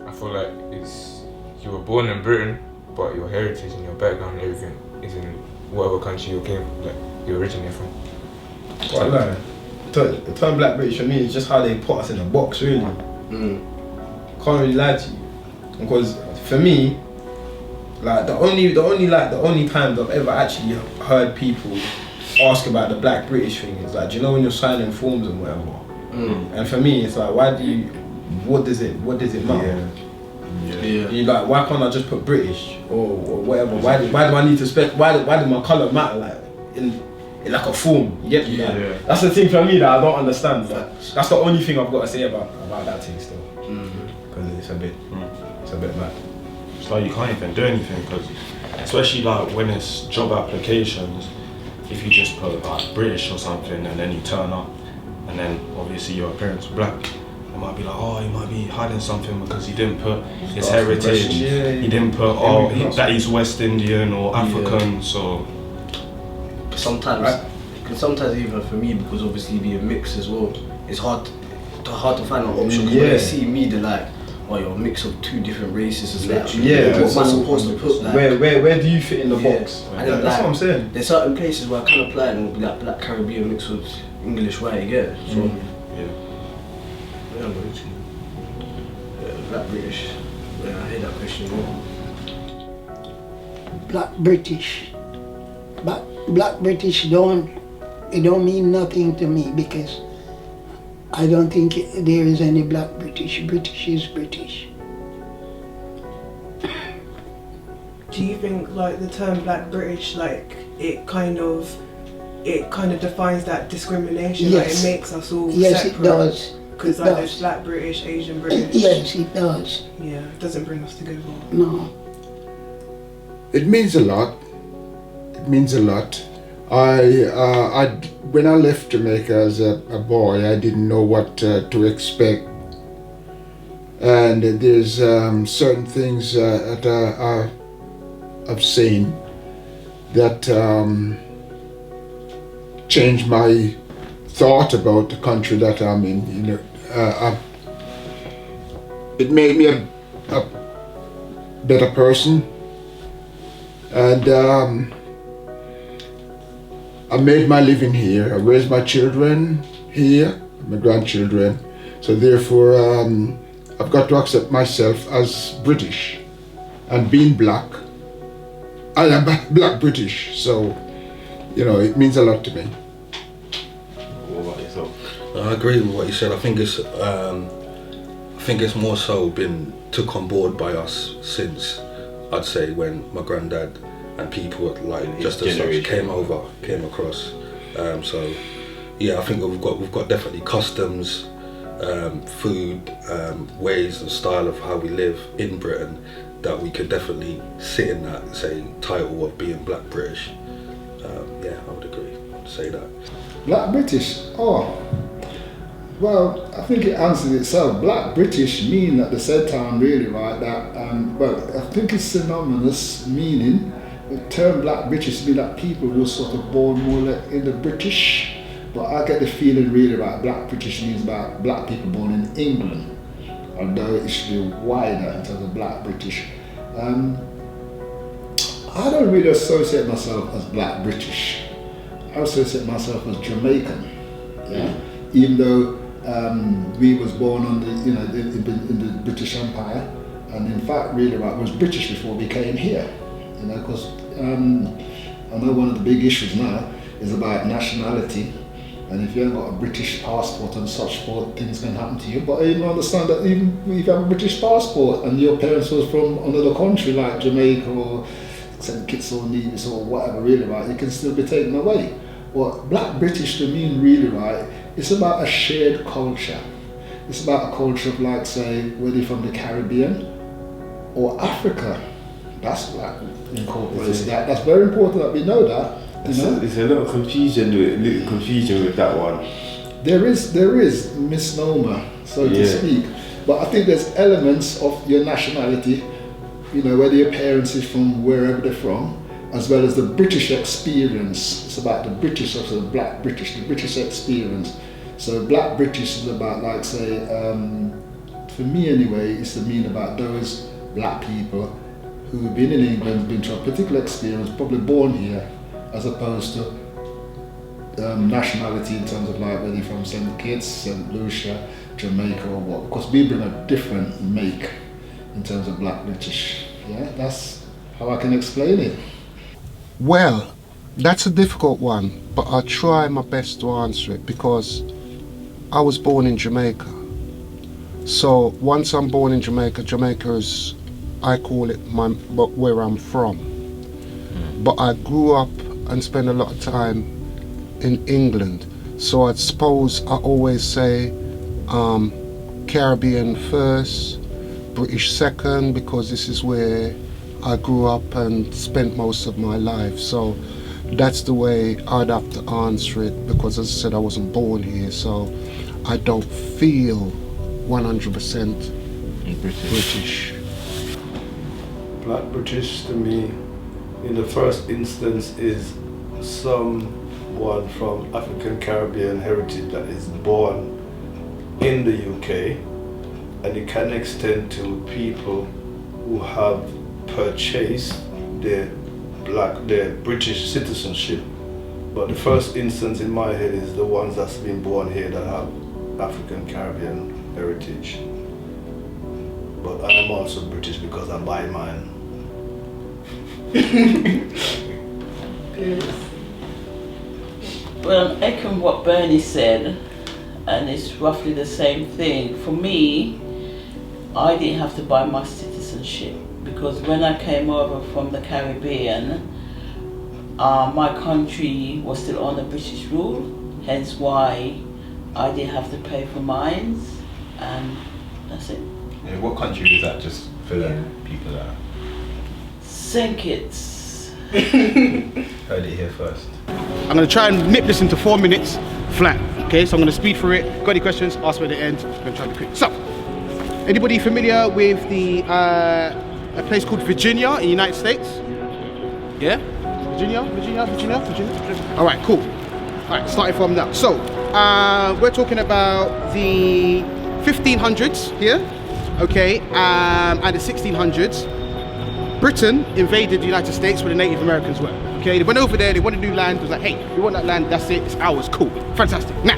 I feel like it's you were born in Britain, but your heritage and your background and everything is in whatever country you originate from. Well, no. The term Black British for me is just how they put us in a box, really. Can't really lie to you, because for me, like the only times I've ever actually heard people ask about the Black British thing is like, do you know when you're signing forms and whatever? And for me, it's like, what does it matter? Yeah. You like, why can't I just put British or whatever? Why do I need to why do my colour matter, like in like a form? You get me? Yeah. That's the thing for me that I don't understand. Like, that's the only thing I've got to say about that thing still. Because it's a bit mad. It's like you can't even do anything, because especially like when it's job applications, if you just put like British or something and then you turn up and then obviously your appearance black, it might be like, oh, he might be hiding something because he didn't put his heritage, he didn't put that he's West Indian or African, so sometimes even for me, because obviously being mixed as well, it's hard to find an option, because when they see me, they're like, oh, you're a mix of two different races. It's like, what am I supposed to put? Like, where do you fit in the box? And that's what I'm saying. There's certain places where I can apply and it'll be like Black Caribbean mixed with English, right? You get it? So, Black British. Yeah, I hear that question. Black British. But Black British don't mean nothing to me, because I don't think there is any Black British. British is British. Do you think like the term Black British, like it kind of defines that discrimination? Yes. Like it makes us all Yes, separate? it does. Because like there's Black British, Asian British. Yes, it does. Yeah, it doesn't bring us together. No. It means a lot. When I left Jamaica as a boy, I didn't know what to expect, and there's certain things that I've seen that changed my thought about the country that I'm in. You know, it made me a better person, and I made my living here. I raised my children here, my grandchildren. So therefore, I've got to accept myself as British, and being black, I am Black British. So, you know, it means a lot to me. What about yourself? I agree with what you said. I think it's more so been took on board by us since, I'd say, when my granddad and people like just as such came across. So yeah, I think we've got definitely customs, food, ways and style of how we live in Britain that we could definitely sit in that, say, title of being Black British. Yeah, I would agree. I'd say that. Black British. Oh, well, I think it answers itself. Black British mean at the same time, really, right? That well, I think it's synonymous meaning. The term Black British means that people who are sort of born more like in the British, but I get the feeling really about Black British means about black people born in England, although it should be wider in terms of Black British. I don't really associate myself as Black British. I associate myself as Jamaican, yeah? Even though we was born on the, you know, in the British Empire, and in fact really was British before we came here. You know, because I know one of the big issues now is about nationality, and if you haven't got a British passport and such forth, things can happen to you. But I even understand that even if you have a British passport and your parents was from another country like Jamaica or St. Kitts or Nevis or whatever, really, right, it can still be taken away. What Black British to mean, really, right, it's about a shared culture. It's about a culture of, like, say, whether you're from the Caribbean or Africa. That's like incorporates that. That's very important that we know that. There's a lot of confusion with that one. There is misnomer, so to speak. But I think there's elements of your nationality, you know, whether your parents is from wherever they're from, as well as the British experience. It's about the British, also the Black British, the British experience. So Black British is about, like, say, for me anyway, it's the mean about those black people who've been in England, been through a particular experience, probably born here, as opposed to nationality in terms of like whether you're from St. Kitts, St. Lucia, Jamaica or what, because we bring a different make in terms of black British. Yeah, that's how I can explain it. Well, that's a difficult one, but I'll try my best to answer it because I was born in Jamaica. So once I'm born in Jamaica, Jamaica is, I call it where I'm from. But I grew up and spent a lot of time in England. So I suppose I always say Caribbean first, British second, because this is where I grew up and spent most of my life. So that's the way I'd have to answer it, because as I said, I wasn't born here, so I don't feel 100% British. Black British to me, in the first instance, is someone from African Caribbean heritage that is born in the UK, and it can extend to people who have purchased their British citizenship. But the first instance in my head is the ones that's been born here that have African Caribbean heritage. But I am also British because I buy mine. Well, echoing what Bernie said, and it's roughly the same thing. For me, I didn't have to buy my citizenship because when I came over from the Caribbean, my country was still under British rule, hence why I didn't have to pay for mine, and that's it. Yeah, what country is that, just for the people that St. Kitts. heard it here first? I'm going to try and nip this into 4 minutes flat. Okay, so I'm going to speed through it. Got any questions? Ask me at the end. I'm going to try to be quick. So, anybody familiar with the a place called Virginia in the United States? Yeah? Virginia? All right, cool. All right, starting from now. So, we're talking about the 1500s here, okay, and the 1600s. Britain invaded the United States where the Native Americans were. Okay, they went over there, they wanted new land, it was like, hey, we want that land, that's it, it's ours, cool, fantastic. Now,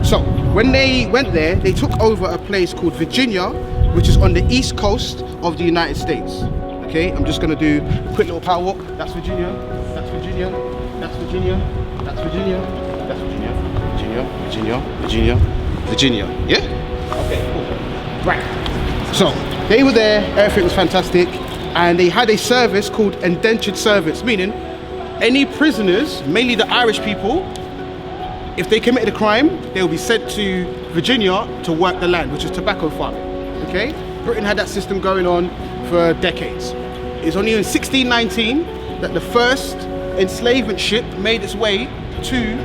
so when they went there, they took over a place called Virginia, which is on the east coast of the United States. Okay, I'm just gonna do a quick little power walk. That's Virginia, that's Virginia, that's Virginia, that's Virginia, that's Virginia, yeah? Okay, cool. Right, so they were there, everything was fantastic, and they had a service called indentured servants, meaning any prisoners, mainly the Irish people, if they committed a crime, they will be sent to Virginia to work the land, which is tobacco farming. Okay? Britain had that system going on for decades. It was only in 1619 that the first enslavement ship made its way to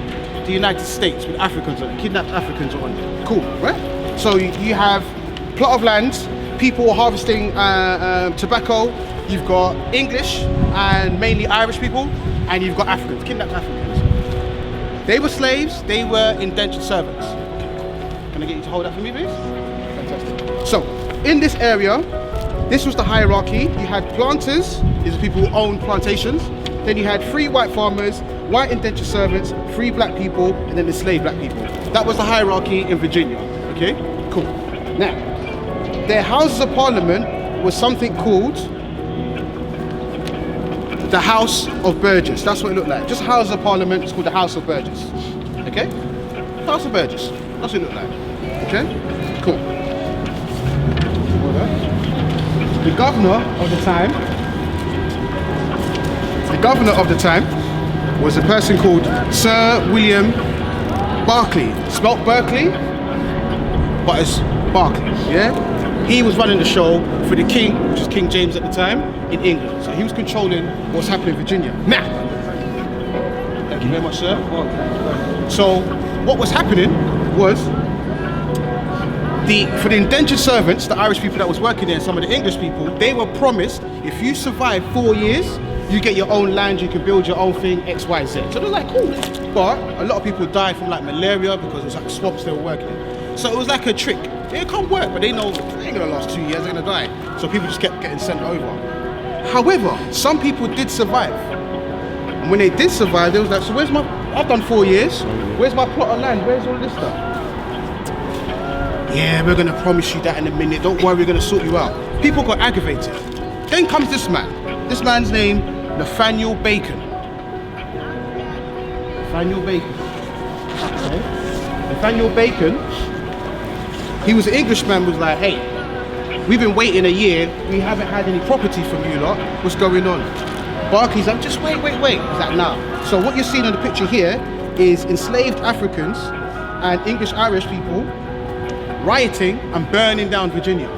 the United States with Africans on it, kidnapped Africans on it. Cool, right? So you have a plot of land, people harvesting tobacco, you've got English and mainly Irish people, and you've got Africans, kidnapped Africans. They were slaves, they were indentured servants. Can I get you to hold that for me, please? Fantastic. So, in this area, this was the hierarchy. You had planters, these are people who owned plantations. Then you had free white farmers, white indentured servants, free black people, and then enslaved black people. That was the hierarchy in Virginia, okay? Cool. Now, their Houses of Parliament was something called the House of Burgess. That's what it looked like. Just House of Parliament, it's called the House of Burgess. Okay? House of Burgess. That's what it looked like. Okay? Cool. The governor of the time was a person called Sir William Berkeley. Spelt Berkeley, but it's Berkeley, yeah? He was running the show for the king, which is King James at the time, in England. So he was controlling what's happening in Virginia. Now, thank you very much, sir. So what was happening was, for the indentured servants, the Irish people that was working there, and some of the English people, they were promised, if you survive 4 years, you get your own land, you can build your own thing, X, Y, Z. So they're like, cool. But a lot of people died from like malaria because it was like swamps they were working in. So it was like a trick. They come work, but they know they ain't gonna last 2 years, they're gonna die. So people just kept getting sent over. However, some people did survive. And when they did survive, they was like, so where's my, I've done 4 years, where's my plot of land, where's all this stuff? Yeah, we're gonna promise you that in a minute, don't worry, we're gonna sort you out. People got aggravated. Then comes this man. This man's name, Nathaniel Bacon. Nathaniel Bacon. Okay. Nathaniel Bacon, he was an Englishman, was like, hey, we've been waiting a year, we haven't had any property from you lot, what's going on? Barclay's like, just wait. He's like, nah. So what you're seeing in the picture here is enslaved Africans and English Irish people rioting and burning down Virginia.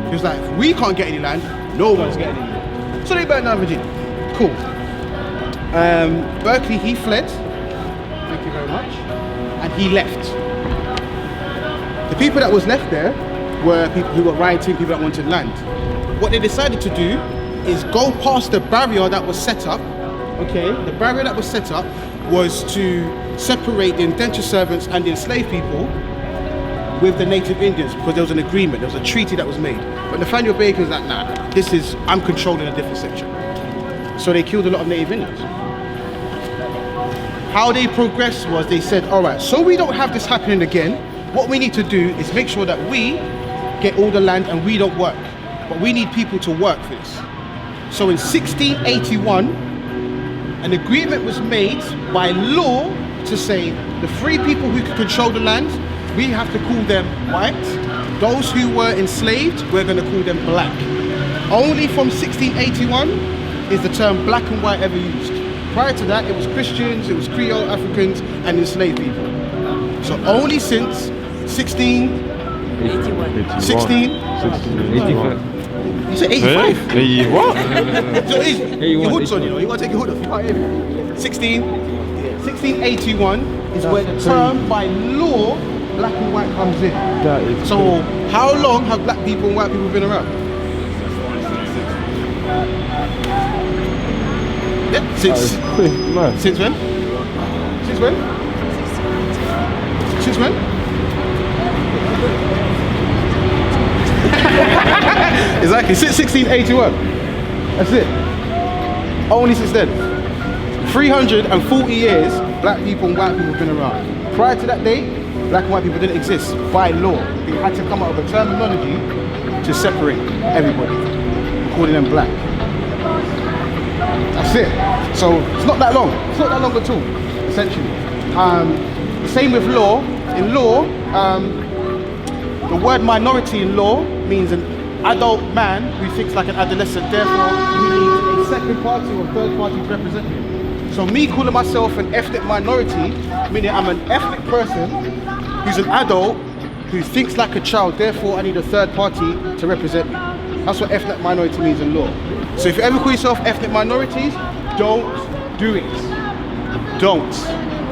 He was like, if we can't get any land, no one's getting any land. So they burned down Virginia. Cool. Berkeley, he fled. Thank you very much. And he left. The people that was left there were people who were rioting, people that wanted land. What they decided to do is go past the barrier that was set up. Okay, the barrier that was set up was to separate the indentured servants and the enslaved people with the native Indians, because there was an agreement, there was a treaty that was made. But Nathaniel Bacon's like, nah, I'm controlling a different section. So they killed a lot of native Indians. How they progressed was they said, all right, so we don't have this happening again, what we need to do is make sure that we get all the land and we don't work. But we need people to work for this. So in 1681, an agreement was made by law to say the free people who could control the land, we have to call them white. Those who were enslaved, we're going to call them black. Only from 1681 is the term black and white ever used. Prior to that, it was Christians, it was Creole Africans, and enslaved people. So only since 1681. 1681. You said 85? Hey, what? So your hood's on, you know, you want to take your hood off, you can't hear me. 1681 is where the term by law, black and white comes in. That is so cool. How long have black people and white people been around? Yeah, since when? Since when? Since when? Exactly, since 1681. That's it. Only since then. 340 years, black people and white people have been around. Prior to that day, black and white people didn't exist by law. They had to come up with a terminology to separate everybody, calling them black. That's it. So it's not that long. It's not that long at all, essentially. Same with law. In law, the word minority in law means an adult man who thinks like an adolescent, therefore he needs a second party or third party to represent him. So me calling myself an ethnic minority, meaning I'm an ethnic person who's an adult who thinks like a child, therefore I need a third party to represent me. That's what ethnic minority means in law. So if you ever call yourself ethnic minorities, don't do it. Don't.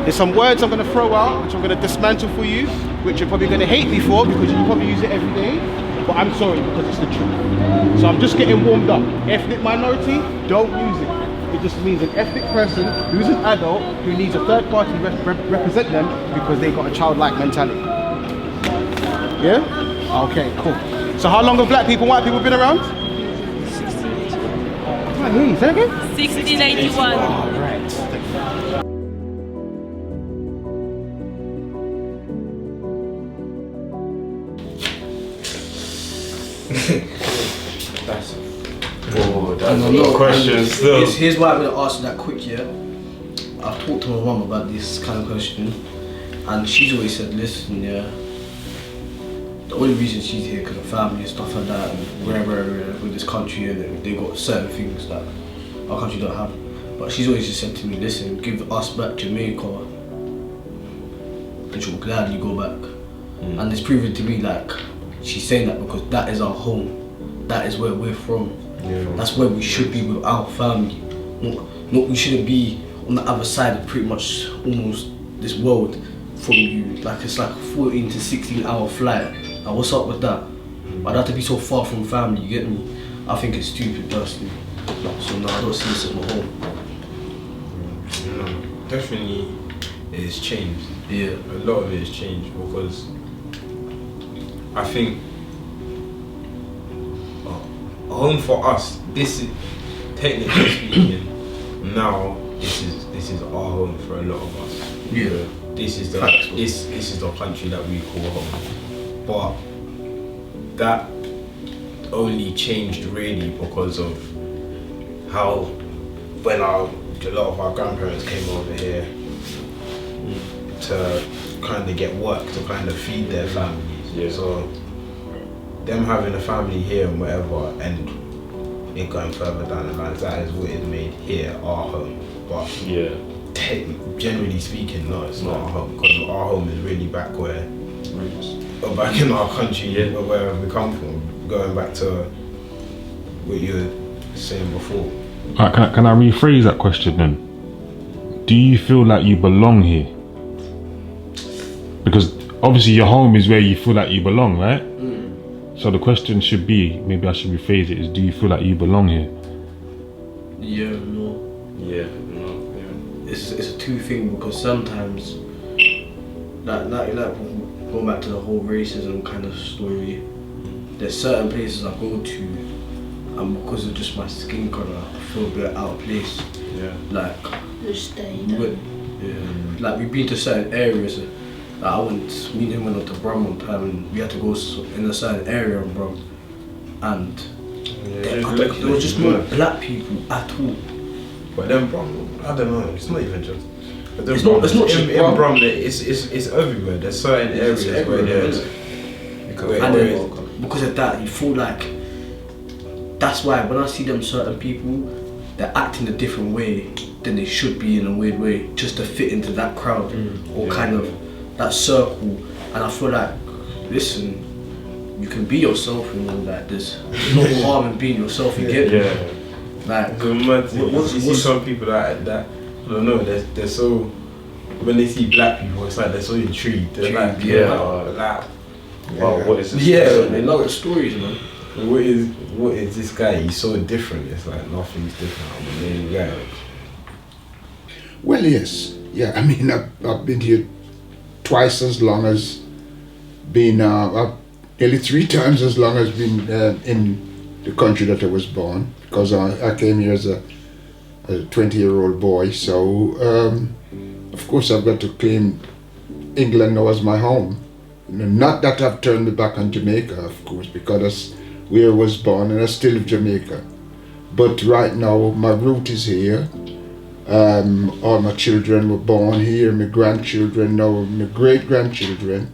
There's some words I'm going to throw out, which I'm going to dismantle for you, which you're probably going to hate me for because you probably use it every day. But I'm sorry, because it's the truth. So I'm just getting warmed up. Ethnic minority, don't use it. It just means an ethnic person who's an adult who needs a third party to represent them because they've got a childlike mentality. Yeah? Okay, cool. So how long have black people and white people been around? 1681. Can't hear you, say that again? 1681. Oh, right. That's a a lot of questions still. Here's why I'm going to ask you that quick, yeah? I've talked to my mum about this kind of question, and she's always said, listen, yeah, the only reason she's here because of family and stuff like that, and wherever with this country, and they've got certain things that our country don't have. But she's always just said to me, listen, give us back Jamaica, and she'll gladly go back. And it's proven to me like, she's saying that because that is our home, that is where we're from. Yeah. That's where we should be with our family. Not we shouldn't be on the other side of pretty much almost this world from you. Like it's like a 14 to 16 hour flight. Now what's up with that? I'd have to be so far from family, you get me? I think it's stupid personally. So no, I don't see this as my home. No, definitely it has changed. Yeah. A lot of it has changed because I think home for us, this is technically speaking, now this is our home for a lot of us. Yeah. This is the this is the country that we call home. But that only changed really because of how when a lot of our grandparents came over here to kind of get work to kind of feed their families. Yeah. So them having a family here and whatever, and it going further down the line, that is what it made here our home. But yeah, generally speaking, no, it's not our home, because our home is really back where, or back in our country, where we come from. Going back to what you were saying before. Alright, can I rephrase that question then? Do you feel like you belong here? Because obviously your home is where you feel like you belong, right? So the question should be, maybe I should rephrase it, is do you feel like you belong here? Yeah, no. Yeah, no. Yeah. It's a two thing, because sometimes, like going back to the whole racism kind of story, there's certain places I go to, and because of just my skin colour, I feel a bit out of place. Yeah. Like, Like we've been to certain areas. Like me and him went up to Brum one time, and we had to go in a certain area in Brum, and there was just no black people at all. But then Brum, I don't know, it's not even just. But It's not just in Brum. It's everywhere. There's certain areas where there's. Because of that, you feel like, that's why when I see them certain people, they're acting a different way than they should be, in a weird way, just to fit into that crowd or kind of that circle. And I feel like, listen, you can be yourself, you know, like there's no harm in being yourself, you get Yeah. Like, you see some people that I don't know, they're so, when they see black people, it's like they're so intrigued. They're like, what is this? Yeah, they love the stories, man. What is this guy? He's so different. It's like nothing's different. I'm a main guy. Well, yes. Yeah, I mean, I've been here twice as long as being, nearly 3 times as long as being in the country that I was born, because I came here as a 20-year-old boy. So, of course, I've got to claim England now as my home. Not that I've turned my back on Jamaica, of course, because that's where I was born and I still live in Jamaica. But right now, my root is here. All my children were born here, my grandchildren, now my great-grandchildren.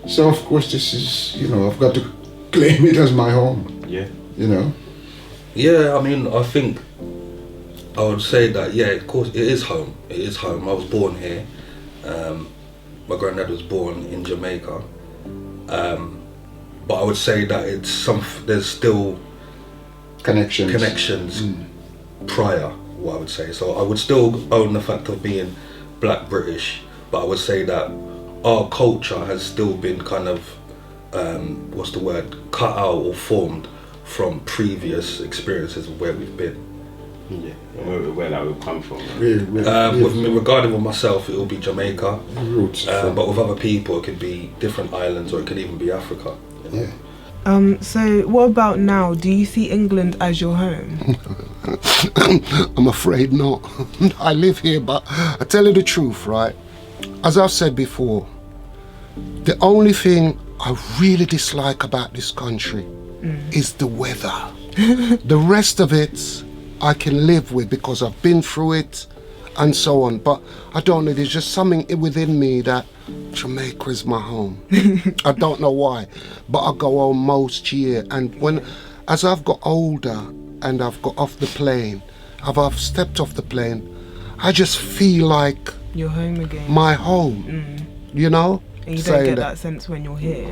So, of course, this is, I've got to claim it as my home. Yeah. Yeah, I mean, I think I would say that, yeah, of course, it is home. It is home. I was born here. My granddad was born in Jamaica. But I would say that there's still connections prior, what I would say. So I would still own the fact of being black British, but I would say that our culture has still been kind of, cut out or formed from previous experiences of where we've been. Yeah, where that would come from. Regarding with myself, it will be Jamaica. Roots. But with other people, it could be different islands, or it could even be Africa. Yeah. So what about now? Do you see England as your home? I'm afraid not. I live here, but I tell you the truth, right? As I've said before, the only thing I really dislike about this country is the weather. The rest of it I can live with because I've been through it and so on. But I don't know, there's just something within me that Jamaica is my home. I don't know why, but I go home most year. And as I've got older and I've got off the plane, I've stepped off the plane, I just feel like You're home again. my home, And you don't get that sense when you're here.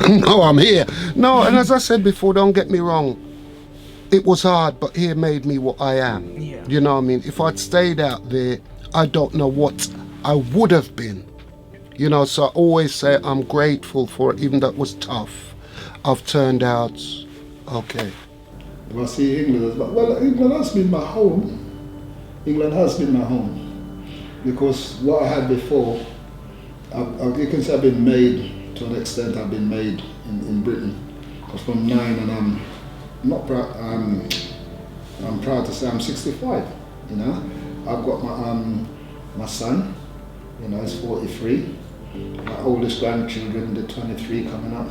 No, I'm here. No, and as I said before, don't get me wrong, it was hard, but here made me what I am. Yeah. You know what I mean? If I'd stayed out there, I don't know what I would have been. So I always say I'm grateful for it, even though it was tough. I've turned out okay. If I see England, England has been my home. England has been my home. Because what I had before, you can say I've been made to an extent have been made in Britain. Because from 9 and I'm not proud. I'm proud to say I'm 65. You know, I've got my son. You know, he's 43. My oldest grandchildren, they're 23 coming up.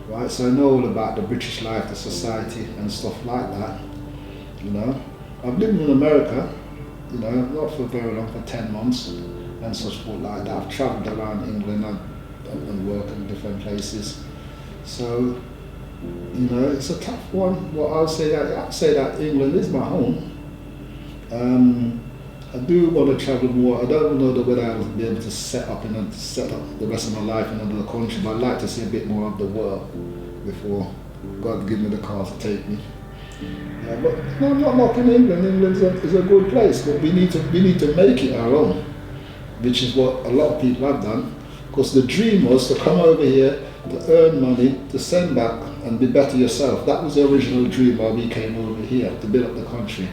Right, so I know all about the British life, the society, and stuff like that. You know, I've lived in America. You know, not for very long, for 10 months, and such forth like that. I've travelled around England and worked in different places. So, you know, it's a tough one. Well, I'd say that England is my home. I do want to travel more. I don't know whether I will be able to set up the rest of my life in another country, but I'd like to see a bit more of the world before God give me the car to take me. Yeah, but no, I'm not knocking England. England is a good place, but we need to make it our own, which is what a lot of people have done. Because the dream was to come over here, to earn money, to send back and be better yourself. That was the original dream why we came over here, to build up the country,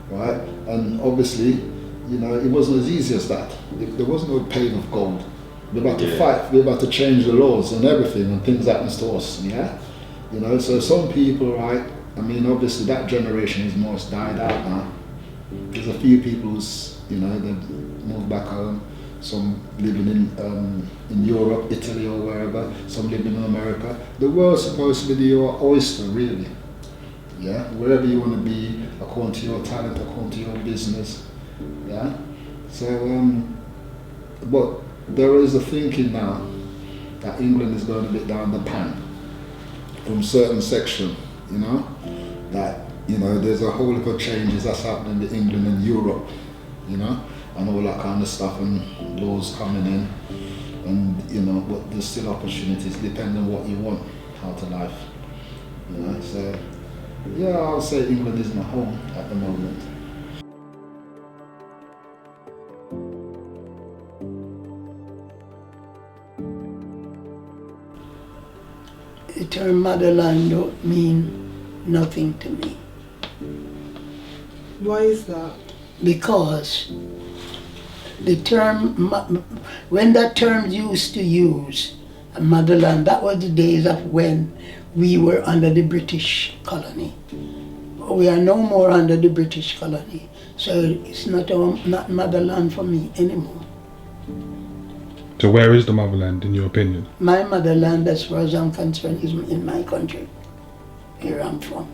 right? And obviously, you know, it wasn't as easy as that. There was no pane of gold. We're about to fight, we're about to change the laws and everything, and things happen to us, yeah? You know, so some people, right, I mean, obviously that generation is most died out now. There's a few people who's, you know, they've moved back home, some living in Europe, Italy or wherever, some living in America. The world's supposed to be your oyster, really. Yeah, wherever you want to be, according to your talent, according to your business. Yeah, so, but there is a thinking now that England is going a bit down the pan from certain section, you know, that, you know, there's a whole lot of changes that's happening in England and Europe, you know, and all that kind of stuff, and laws coming in, and, you know, but there's still opportunities depending on what you want out of life, you know, so, yeah, I'll say England is my home at the moment. The term motherland don't mean nothing to me. Why is that? Because the term, when that term used to use motherland, that was the days of when we were under the British colony. We are no more under the British colony, so it's not motherland for me anymore. So where is the motherland in your opinion? My motherland, as far as I'm concerned, is in my country, where I'm from.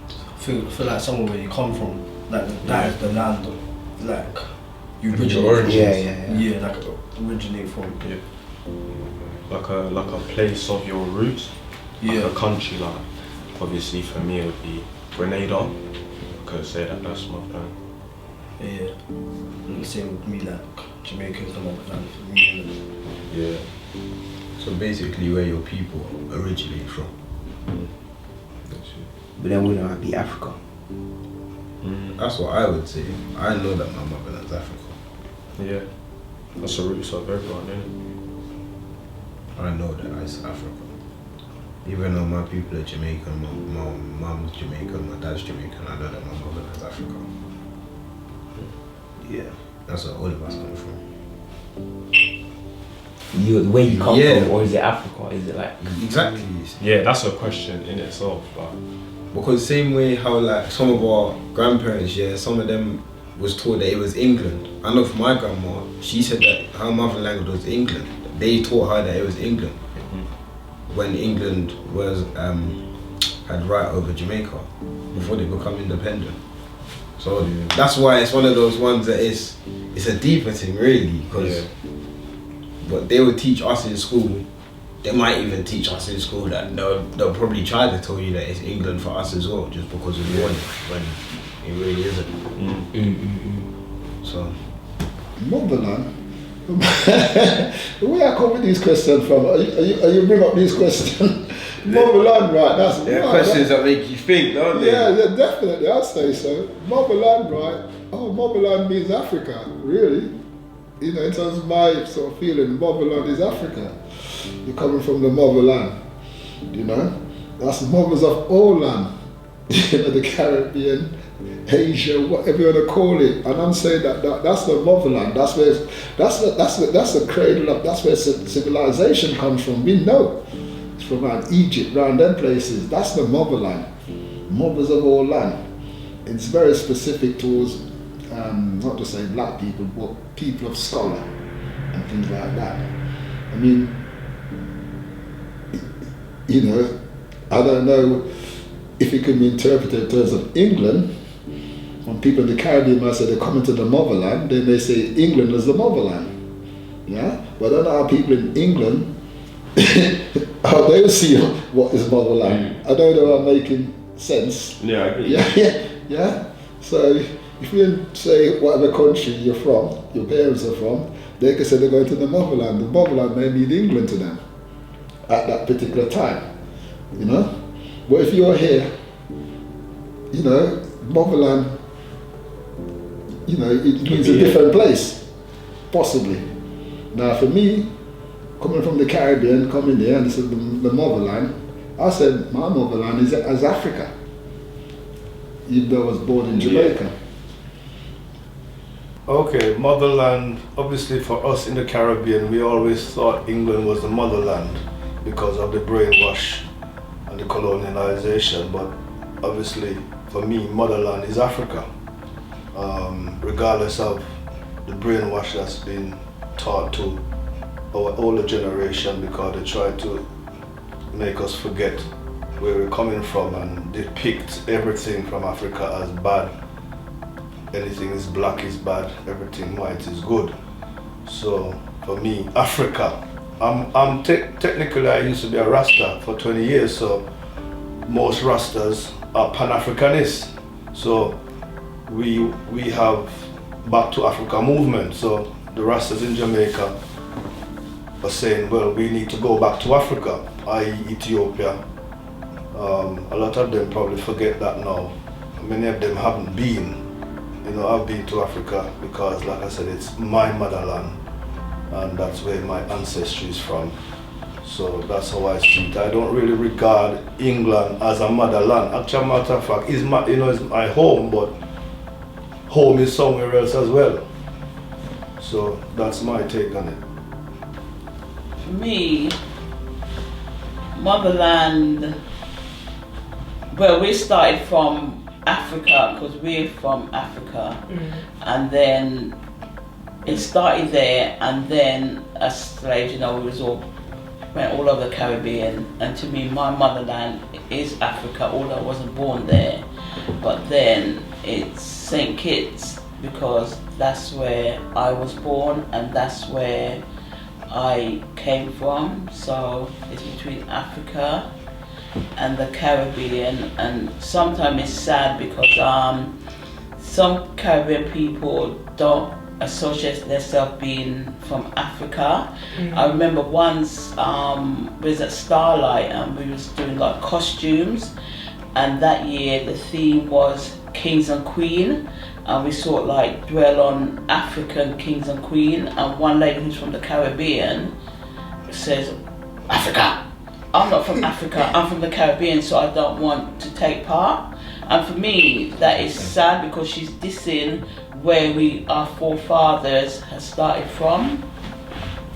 I feel like somewhere where you come from, like that is the land, like you originate from. Yeah, like originate from. Yeah. Like a place of your roots. Yeah. Like a country, like obviously for me it would be Grenada. I could say that's motherland. Yeah. And the same with me, like Jamaica's the motherland for me. Yeah. So basically where your people originate from. But then wouldn't that be Africa? That's what I would say. I know that my motherland's Africa. Yeah. That's the roots of everyone, isn't it? I know that it's Africa. Even though my people are Jamaican, my mum's Jamaican, my dad's Jamaican, I know that my motherland's Africa. Yeah, that's where all of us come from. Where you come from, or is it Africa? Is it like exactly? Yeah, that's a question in itself, but because same way how like some of our grandparents, some of them was taught that it was England. I know for my grandma, she said that her mother language was England. They taught her that it was England when England was had right over Jamaica before they become independent. So that's why it's one of those ones that it's a deeper thing really, because what they would teach us in school, they might even teach us in school that they'll probably try to tell you that it's England for us as well, just because we want it, when it really isn't. So motherland. Where I come with these questions from? Are you bring up these questions? Motherland, right? That's questions that make you think, don't they? Yeah, definitely. I'd say so. Motherland, right? Oh, motherland means Africa, really. You know, in terms of my sort of feeling, motherland is Africa. You're coming from the motherland. You know, that's the mothers of all land. You know, the Caribbean, Asia, whatever you want to call it, and I'm saying that's the motherland. That's the cradle of. That's where civilization comes from. We know it's from around Egypt, around them places. That's the motherland, mothers of all land. It's very specific towards not to say black people, but people of scholar and things like that. I mean, you know, I don't know if it can be interpreted in terms of England. When people in the Caribbean might say they're coming to the motherland, they may say England is the motherland. Yeah? But I don't know how people in England, how they see what is motherland. I don't know if I'm making sense. Yeah, I agree. Yeah. So if you say whatever country you're from, your parents are from, they can say they're going to the motherland. The motherland may mean England to them at that particular time. You know? But if you're here, you know, motherland, you know, it means a different place, possibly. Now for me, coming from the Caribbean, coming there, and this is the motherland, I said my motherland is Africa, even though I was born in Jamaica. Okay, motherland, obviously for us in the Caribbean, we always thought England was the motherland because of the brainwash and the colonialization, but obviously for me, motherland is Africa. Regardless of the brainwash that's been taught to our older generation, because they try to make us forget where we're coming from and depict everything from Africa as bad. Anything is black is bad, everything white is good. So for me, Africa, technically I used to be a Rasta for 20 years, so most Rastas are Pan-Africanists. So we have Back to Africa movement. So the Rastas in Jamaica are saying, well, we need to go back to Africa, i.e. Ethiopia. A lot of them probably forget that now. Many of them haven't been. You know, I've been to Africa because, like I said, it's my motherland, and that's where my ancestry is from. So that's how I see it. I don't really regard England as a motherland. Actually, matter of fact, it's my home, but home is somewhere else as well. So that's my take on it. For me, motherland, well, we started from Africa because we're from Africa, and then it started there, and then as slaves, you know, we went all over the Caribbean, and to me, my motherland is Africa, although I wasn't born there. But then it's St. Kitts because that's where I was born and that's where I came from. So it's between Africa and the Caribbean, and sometimes it's sad because some Caribbean people don't associate themselves being from Africa. I remember once we was at Starlight and we was doing like costumes, and that year the theme was Kings and Queen, and we sort of like dwell on African kings and queen, and one lady who's from the Caribbean says, Africa! I'm not from Africa, I'm from the Caribbean, so I don't want to take part. And for me, that is sad because she's dissing where our forefathers have started from.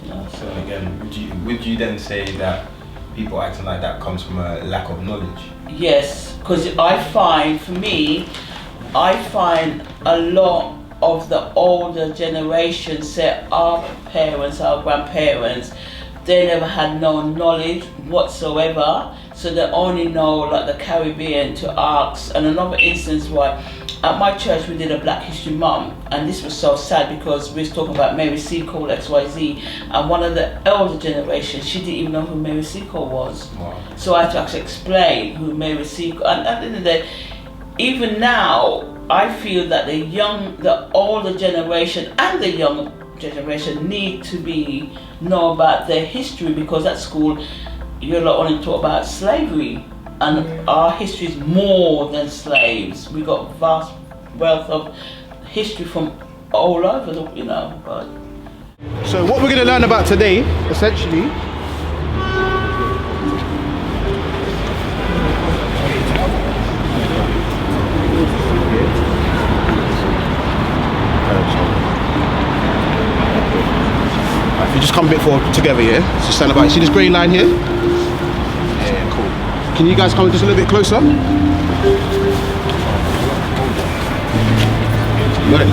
You know, so again, would you then say that people acting like that comes from a lack of knowledge? Yes, because I find a lot of the older generation, say our parents, our grandparents, they never had no knowledge whatsoever, so they only know like the Caribbean to ask. And another instance why at my church we did a Black History Month, and this was so sad because we was talking about Mary Seacole XYZ, and one of the elder generation, she didn't even know who Mary Seacole was. Wow. So I had to actually explain who Mary Seacole, and at the end of the day, even now I feel that the older generation and the young generation need to know about their history, because at school you're like only taught about slavery, and our history is more than slaves. We got vast wealth of history from all over but So what we're going to learn about today, essentially, you just come a bit forward together, yeah? So stand about. See this grey line here? Yeah, cool. Can you guys come just a little bit closer? Right.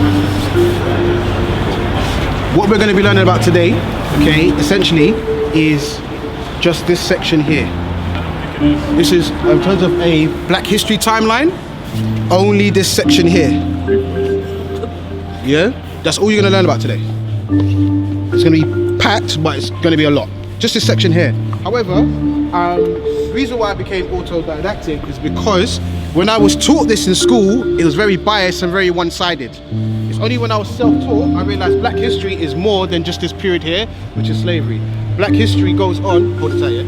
What we're going to be learning about today, okay, essentially is just this section here. This is, in terms of a Black History timeline, only this section here. Yeah? That's all you're going to learn about today. It's going to be packed, but it's going to be a lot. Just this section here. However, the reason why I became autodidactic is because when I was taught this in school, it was very biased and very one-sided. It's only when I was self-taught, I realized Black history is more than just this period here, which is slavery. Black history goes on, hold it tight, yeah?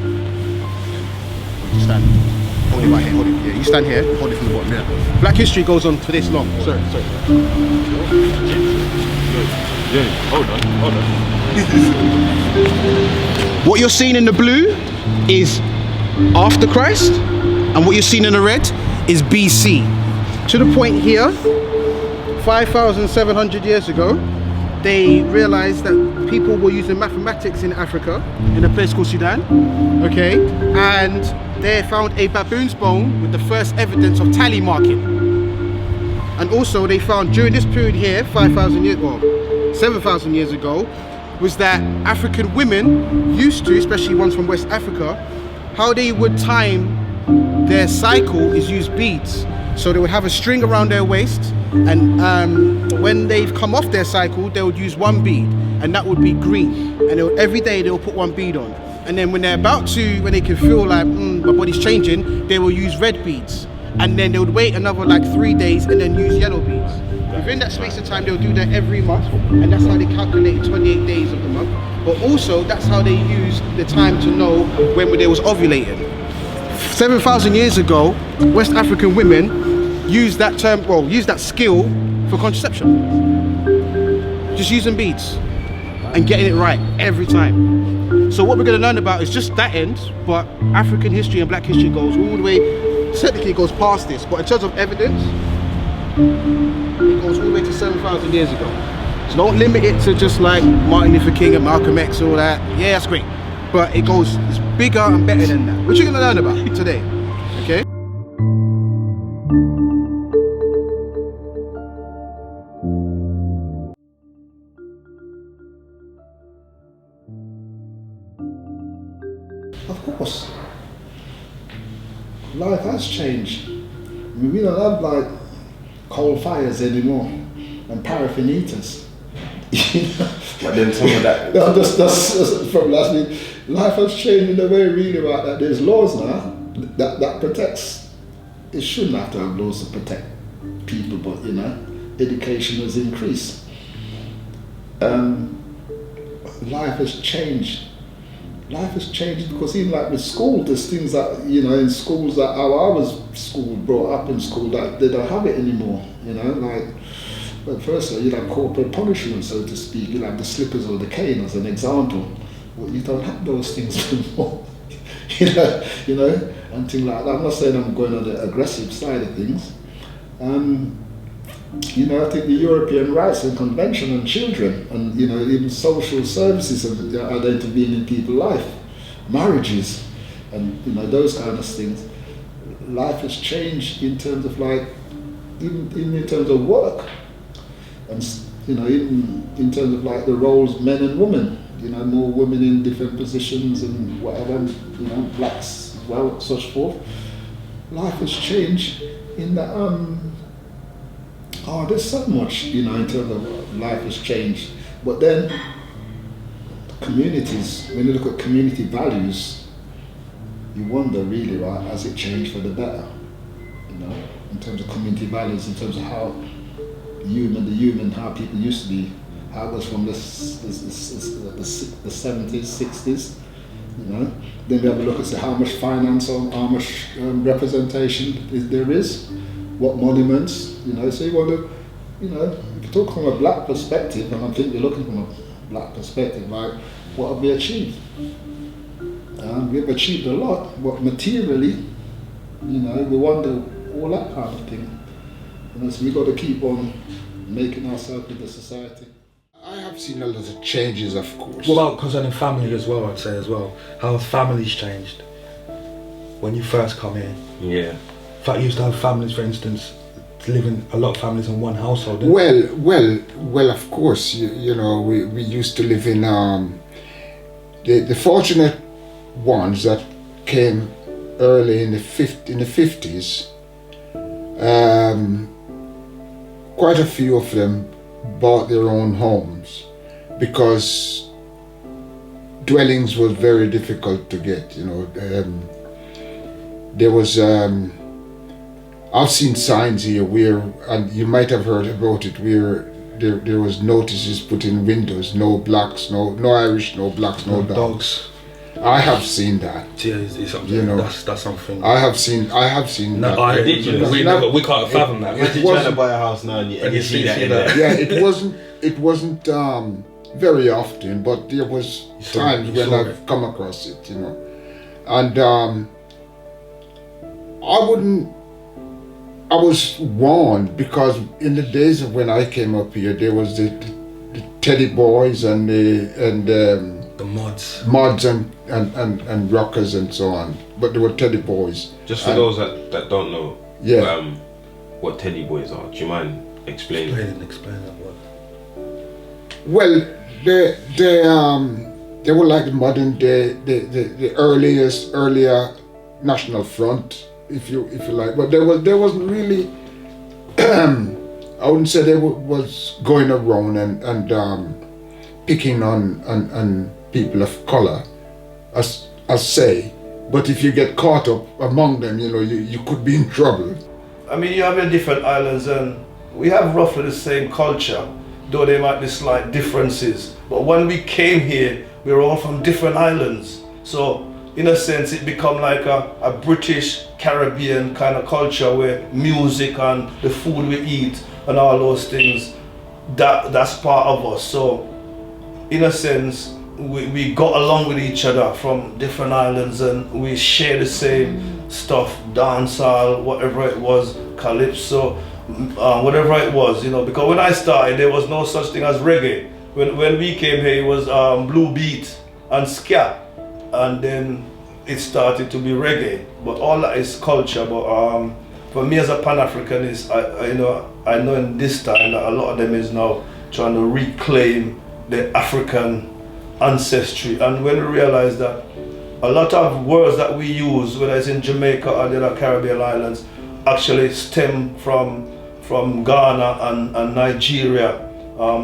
Stand. Hold it right here, hold it. Yeah, you stand here, hold it from the bottom. Yeah. Black history goes on for this long. Sorry. Yeah, hold on. What you're seeing in the blue is after Christ, and what you're seeing in the red is BC. To the point here, 5,700 years ago, they realized that people were using mathematics in Africa, in a place called Sudan, okay? And they found a baboon's bone with the first evidence of tally marking. And also they found during this period here, 5,000 years, well, 7,000 years ago, was that African women used to, especially ones from West Africa, how they would time their cycle is use beads. So they would have a string around their waist, and when they've come off their cycle, they would use one bead, and that would be green. And every day they will put one bead on. And then when they're about to, when they can feel like, my body's changing, they will use red beads. And then they would wait another like 3 days and then use yellow beads. Within that space of time, they'll do that every month, and that's how they calculate 28 days of the month. But also, that's how they use the time to know when they was ovulating. 7,000 years ago, West African women used that term, well, used that skill for contraception. Just using beads and getting it right every time. So what we're going to learn about is just that end, but African history and Black history goes all the way, technically it goes past this, but in terms of evidence, it goes all the way to 7,000 years ago. So don't limit it to just like Martin Luther King and Malcolm X, all that. Yeah, that's great. But it goes, it's bigger and better than that. What you're gonna learn about today, okay? Of course. Life has changed. I mean, we don't have like coal fires anymore and paraffin heaters. But then some of that. That's from last week. Life has changed in a way really about that. There's laws now that protects. It shouldn't have to have laws to protect people, but you know, education has increased. Life has changed. Life has changed because even like with school, there's things that, you know, in schools that how I was schooled, brought up in school, that they don't have it anymore, you know, like, but first you'd have corporal punishment, so to speak, you'd have the slippers or the cane as an example. Well, you don't have those things anymore, you know, and things like that. I'm not saying I'm going on the aggressive side of things. You know, I think the European Rights and Convention on Children, and you know, even social services are intervening in people's life, marriages, and you know, those kind of things. Life has changed in terms of like, even in terms of work, and you know, even in terms of like the roles men and women. You know, more women in different positions and whatever. You know, blacks as well, such forth. Life has changed in that. Oh, there's so much, you know, in terms of life has changed. But then, communities, when you look at community values, you wonder really, right, has it changed for the better? You know, in terms of community values, in terms of how how people used to be, how it was from the 70s, 60s, you know. Then we have a look and say how much finance or how much representation there is. What monuments, you know, so you want to, you know, if you talk from a black perspective, and I think we're looking from a black perspective, like, what have we achieved? We've achieved a lot, but materially, you know, we wonder all that kind of thing. You know, so we've got to keep on making ourselves into society. I have seen a lot of changes, of course. What about concerning family as well, I'd say as well? How have families changed? When you first come here? Yeah. In fact, you used to have families, for instance, living a lot of families in one household. Well, of course, you know, we used to live in, the fortunate ones that came early in the 50s, quite a few of them bought their own homes because dwellings was very difficult to get, you know. There was, I've seen signs here where, and you might have heard about it, where there was notices put in windows, no blacks, no Irish, no blacks, no dogs. I have seen that. Yeah, it's something, you know, that's something. I have seen no, that. We can't fathom that. Imagine trying to buy a house now and you see that in there. Yeah, it wasn't very often, but there was times when I've come across it, you know. And I was warned, because in the days of when I came up here, there was the Teddy Boys and the mods and rockers and so on, but there were Teddy Boys. Just for those that don't know, what Teddy Boys are, do you mind explaining? Explain that word. Well, they were like the modern day, the earlier National Front, if you like, but there wasn't really. I wouldn't say they was going around and picking on people of color, as say. But if you get caught up among them, you know, you could be in trouble. I mean, you have your different islands, and we have roughly the same culture, though there might be slight differences. But when we came here, we were all from different islands. So in a sense, it become like a British Caribbean kind of culture, where music and the food we eat and all those things, that's part of us. So in a sense, we got along with each other from different islands, and we share the same stuff, dancehall, whatever it was, calypso, whatever it was, you know. Because when I started, there was no such thing as reggae. When we came here, it was blue beat and ska, and then it started to be reggae. But all that is culture. But for me as a Pan-Africanist, I know in this time that a lot of them is now trying to reclaim the African ancestry. And when we realize that a lot of words that we use, whether it's in Jamaica or the other Caribbean islands, actually stem from Ghana and Nigeria.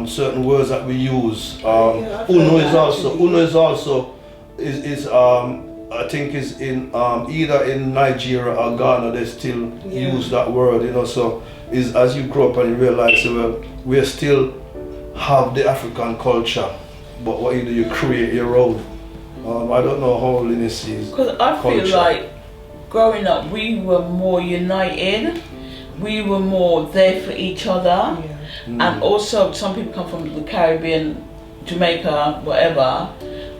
Certain words that we use. Uno is also I think is in either in Nigeria or Ghana. They still use that word, you know. So is as you grow up and you realize, well, we still have the African culture, but what you do, you create your own. I don't know how Linus sees. Because I feel like growing up, we were more united. We were more there for each other. And also, some people come from the Caribbean, Jamaica, whatever.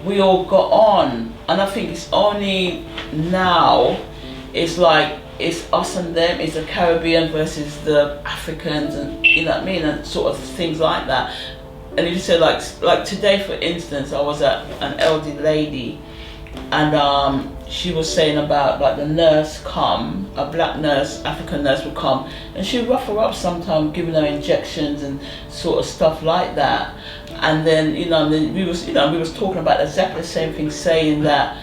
We all got on, and I think it's only now it's like it's us and them. It's the Caribbean versus the Africans, and you know what I mean, and sort of things like that. And if you say like today, for instance, I was at an elderly lady, and she was saying about like the nurse come, a black nurse, African nurse would come, and she'd rough her up sometimes, giving her injections and sort of stuff like that. And then we was talking about exactly the same thing, saying that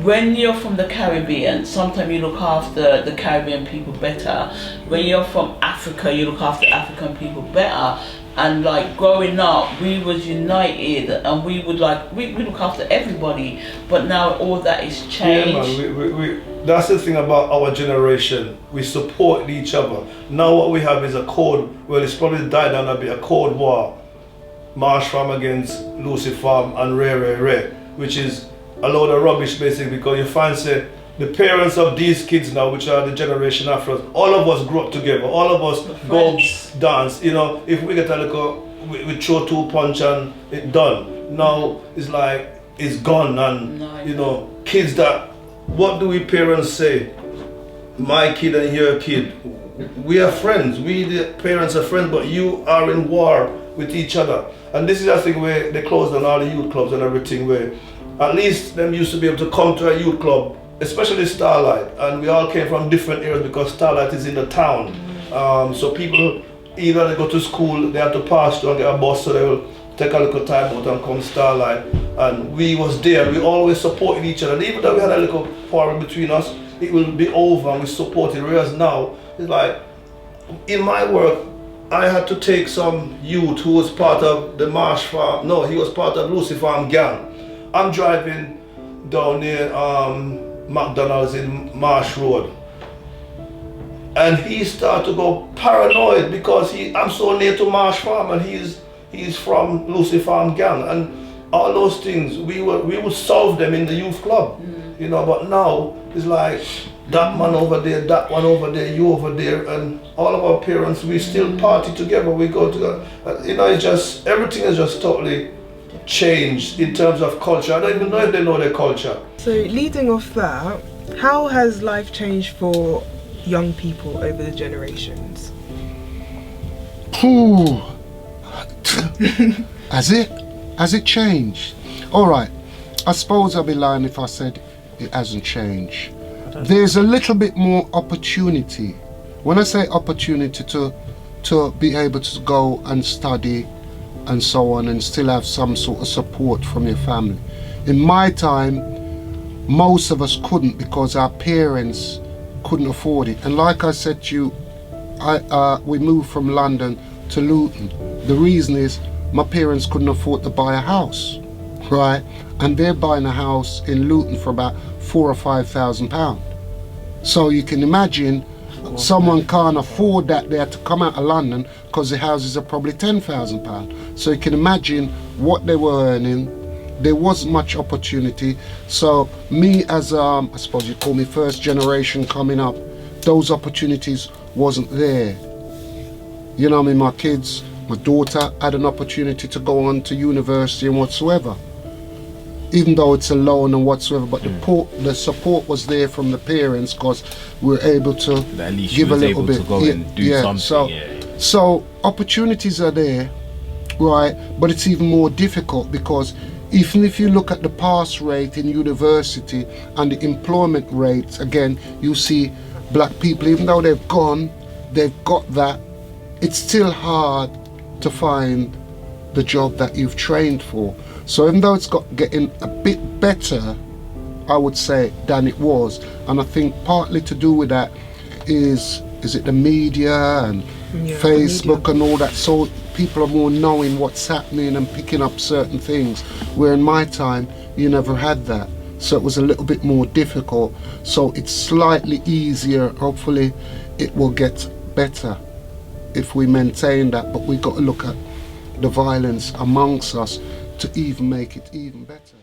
when you're from the Caribbean, sometimes you look after the Caribbean people better. When you're from Africa, you look after African people better. And like growing up, we was united, and we would we look after everybody. But now all that is changed. Yeah, man, that's the thing about our generation. We support each other. Now what we have is a cold. Well, it's probably died down a bit. A cold war, Marsh Farm against Lucy Farm and Ray, which is a load of rubbish basically. Because you find say the parents of these kids now, which are the generation after us, all of us grew up together. All of us go dance. You know, if we get a little, we throw two punch and it done. Now it's like it's gone, and you know, kids that. What do we parents say? My kid and your kid, we are friends. We the parents are friends, but you are in war with each other. And this is a thing where they closed down all the youth clubs and everything, where at least them used to be able to come to a youth club, especially Starlight, and we all came from different areas because Starlight is in the town. So people, either they go to school, they have to pass through and get a bus, so they will take a little time out and come Starlight. And we was there, we always supported each other. And even though we had a little quarrel between us, it will be over and we supported. Whereas now, it's like, in my work, I had to take some youth who was part of the Marsh Farm, no, he was part of Lucy Farm gang. I'm driving down near McDonald's in Marsh Road. And he started to go paranoid because I'm so near to Marsh Farm and he's from Lucy Farm gang. And all those things, we would solve them in the youth club, you know, but now it's like, that man over there, that one over there, you over there, and all of our parents, we still party together, we go together. You know, it's just, everything has just totally changed in terms of culture. I don't even know if they know their culture. So leading off that, how has life changed for young people over the generations? Ooh. Has it changed? All right, I suppose I'd be lying if I said it hasn't changed. There's a little bit more opportunity. When I say opportunity to be able to go and study and so on and still have some sort of support from your family. In my time, most of us couldn't because our parents couldn't afford it. And like I said to you, we moved from London to Luton. The reason is my parents couldn't afford to buy a house, right? And they're buying a house in Luton for about £4,000 or £5,000. So you can imagine someone can't afford that. They had to come out of London because the houses are probably £10,000. So you can imagine what they were earning. There wasn't much opportunity. So me as I suppose you call me first generation coming up, those opportunities wasn't there. You know what I mean? My kids, my daughter had an opportunity to go on to university and whatsoever. Even though it's a loan and whatsoever, but the support was there from the parents because we were able to give a little bit. And do something. So opportunities are there, right? But it's even more difficult because even if you look at the pass rate in university and the employment rates, again, you see black people, even though they've got that, it's still hard to find the job that you've trained for. So even though it's getting a bit better, I would say, than it was, and I think partly to do with that is it the media and Facebook and all that, so people are more knowing what's happening and picking up certain things, where in my time you never had that. So it was a little bit more difficult. So it's slightly easier. Hopefully it will get better if we maintain that, but we've got to look at the violence amongst us to even make it even better.